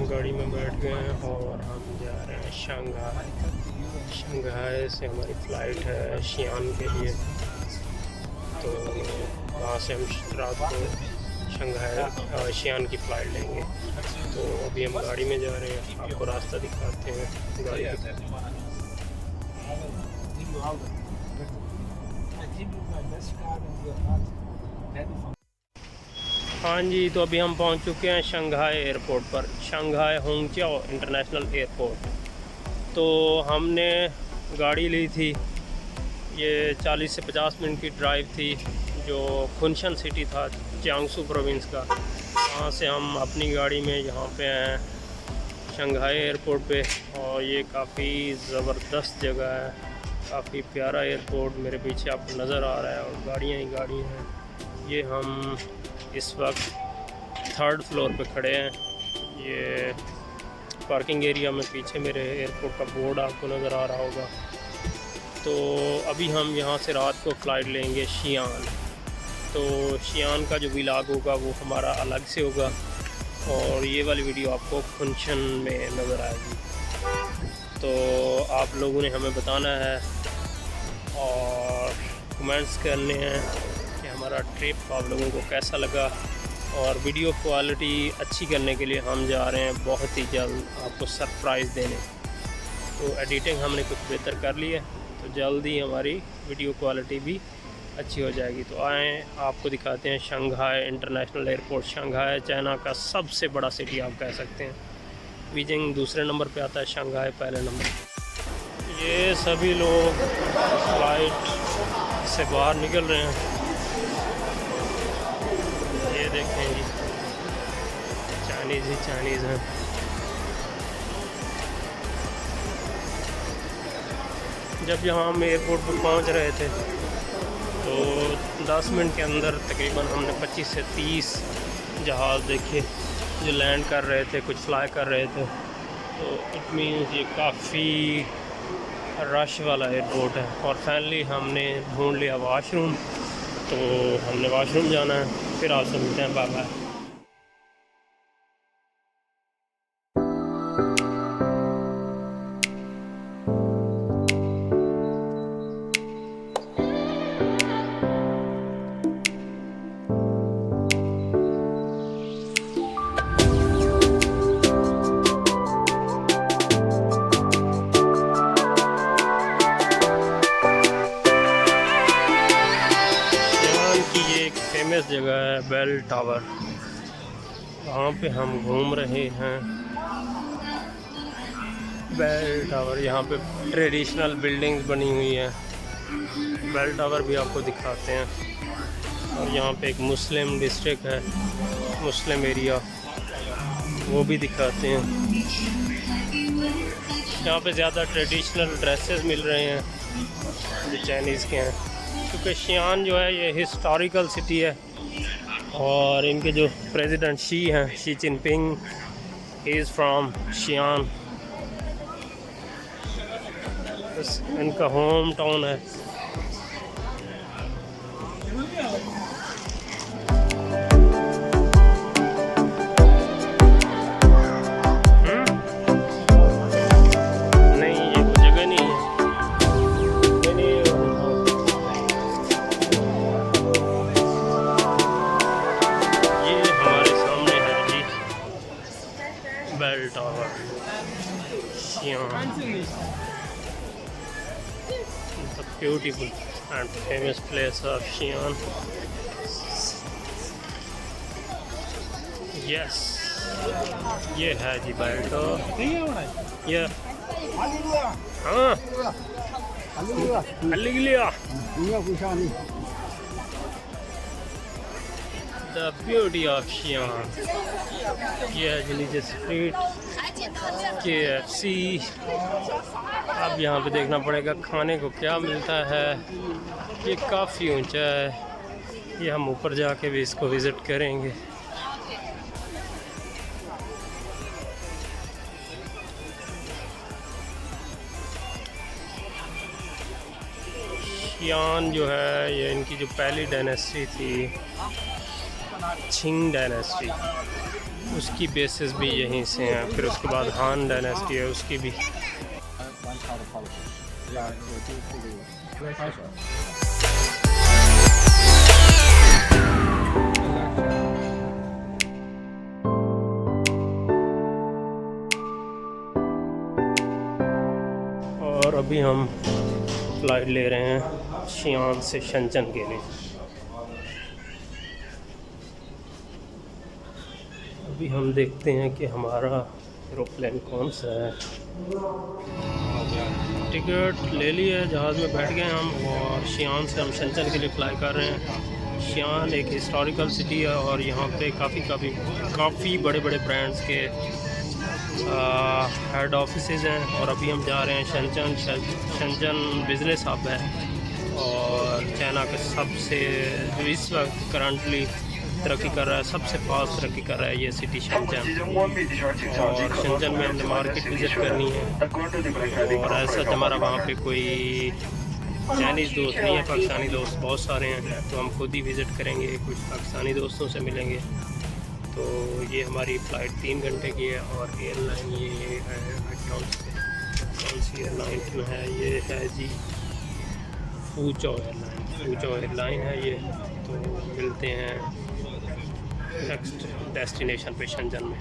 गाड़ी में बैठ गए हैं और हम जा रहे हैं शंघाई। शंघाई से हमारी फ़्लाइट है शियान के लिए, तो वहाँ से हम रात को शंघाई शियान की फ़्लाइट लेंगे। तो अभी हम गाड़ी में जा रहे हैं, आपको रास्ता दिखाते हैं गाड़ी हाँ जी। तो अभी हम पहुंच चुके हैं शंघाई एयरपोर्ट पर, शंघाई होंगजियाओ इंटरनेशनल एयरपोर्ट। तो हमने गाड़ी ली थी, ये 40 से 50 मिनट की ड्राइव थी, जो कुनशन सिटी था जियांगसू प्रोविंस का। वहाँ से हम अपनी गाड़ी में यहाँ पे हैं शंघाई एयरपोर्ट पे। और ये काफ़ी ज़बरदस्त जगह है, काफ़ी प्यारा एयरपोर्ट मेरे पीछे आपको नज़र आ रहा है, और गाड़ियाँ ही गाड़ियाँ हैं। ये हम इस वक्त 3rd फ्लोर पे खड़े हैं। ये पार्किंग एरिया में पीछे मेरे एयरपोर्ट का बोर्ड आपको नज़र आ रहा होगा। तो अभी हम यहाँ से रात को फ़्लाइट लेंगे शियान। तो शियान का जो व्लॉग होगा वो हमारा अलग से होगा, और ये वाली वीडियो आपको फंक्शन में नज़र आएगी। तो आप लोगों ने हमें बताना है और कमेंट्स करने हैं कि हमारा ट्रिप आप लोगों को कैसा लगा। और वीडियो क्वालिटी अच्छी करने के लिए हम जा रहे हैं बहुत ही जल्द आपको सरप्राइज़ देने। तो एडिटिंग हमने कुछ बेहतर कर ली है, तो जल्द ही हमारी वीडियो क्वालिटी भी अच्छी हो जाएगी। तो आएँ आपको दिखाते हैं Shanghai international airport. Shanghai China का सबसे बड़ा सिटी आप कह सकते हैं। बीजिंग दूसरे नंबर पे आता है, शंघाई पहले नंबर। ये सभी लोग फ्लाइट से बाहर निकल रहे हैं, ये देखें जी, चाइनीज़ ही चाइनीज़ हैं। जब यहाँ हम एयरपोर्ट पर पहुँच रहे थे तो 10 मिनट के अंदर तकरीबन हमने 25 से 30 जहाज़ देखे जो लैंड कर रहे थे, कुछ फ्लाई कर रहे थे। तो इट मीन्स ये काफ़ी रश वाला एयरपोर्ट है। और फाइनली हमने ढूंढ लिया वाशरूम, तो हमने वाशरूम जाना है, फिर आपसे मिलते हैं। Bye bye. फेमस जगह है बेल टावर, वहाँ पे हम घूम रहे हैं। बेल टावर, यहाँ पे ट्रेडिशनल बिल्डिंग्स बनी हुई हैं। बेल टावर भी आपको दिखाते हैं। और यहाँ पे एक मुस्लिम डिस्ट्रिक्ट है, मुस्लिम एरिया, वो भी दिखाते हैं। यहाँ पे ज़्यादा ट्रेडिशनल ड्रेसेस मिल रहे हैं जो चाइनीज़ के हैं, क्योंकि शियान जो है ये हिस्टोरिकल सिटी है। और इनके जो प्रेसिडेंट शी हैं, Xi Jinping, he is from Xi'an, इनका होम टाउन है। Bell Tower, Xi'an, the beautiful and famous place of Xi'an. Yes, ये है जी Bell Tower। ये हाँ अल्लीगिलिया, the beauty of Xi'an। ये है नीचे स्ट्रीट, KFC। अब यहाँ पे देखना पड़ेगा खाने को क्या मिलता है। ये काफ़ी ऊंचा है, ये हम ऊपर जाके भी इसको विज़िट करेंगे। Xi'an जो है, ये इनकी जो पहली डायनेस्टी थी, छिंग डायनेस्टी, उसकी बेसिस भी यहीं से हैं। फिर उसके बाद हान डायनेस्टी है, उसकी भी। और अभी हम फ्लाइट ले रहे हैं Xi'an से शेंजन के लिए। अभी हम देखते हैं कि हमारा एरोप्लेन कौन सा है। टिकट ले लिया है, जहाज़ में बैठ गए हम और Xi'an से हम शेंजन के लिए फ़्लाई कर रहे हैं। Xi'an एक हिस्टोरिकल सिटी है और यहाँ पे काफ़ी बड़े बड़े ब्रांड्स के हेड ऑफिसेज़ हैं। और अभी हम जा रहे हैं शेंजन बिज़नेस हब है और चाइना का सबसे, जो इस वक्त करंटली तरक्की कर रहा है, सबसे फास्ट तरक्की कर रहा है ये सिटी शेंजन। और शेंजन में हमने मार्केट विज़िट करनी है। और ऐसा हमारा वहाँ पे कोई चाइनीज़ दोस्त नहीं है, पाकिस्तानी दोस्त बहुत सारे हैं, तो हम खुद ही विज़िट करेंगे, कुछ पाकिस्तानी दोस्तों से मिलेंगे। तो ये हमारी फ़्लाइट 3 घंटे की है और एयरलाइन ये है, कौन सी एयरलाइन है, ये है जी फूचो एयरलाइन है ये। तो मिलते हैं नेक्स्ट डेस्टिनेशन पे शेंजन में।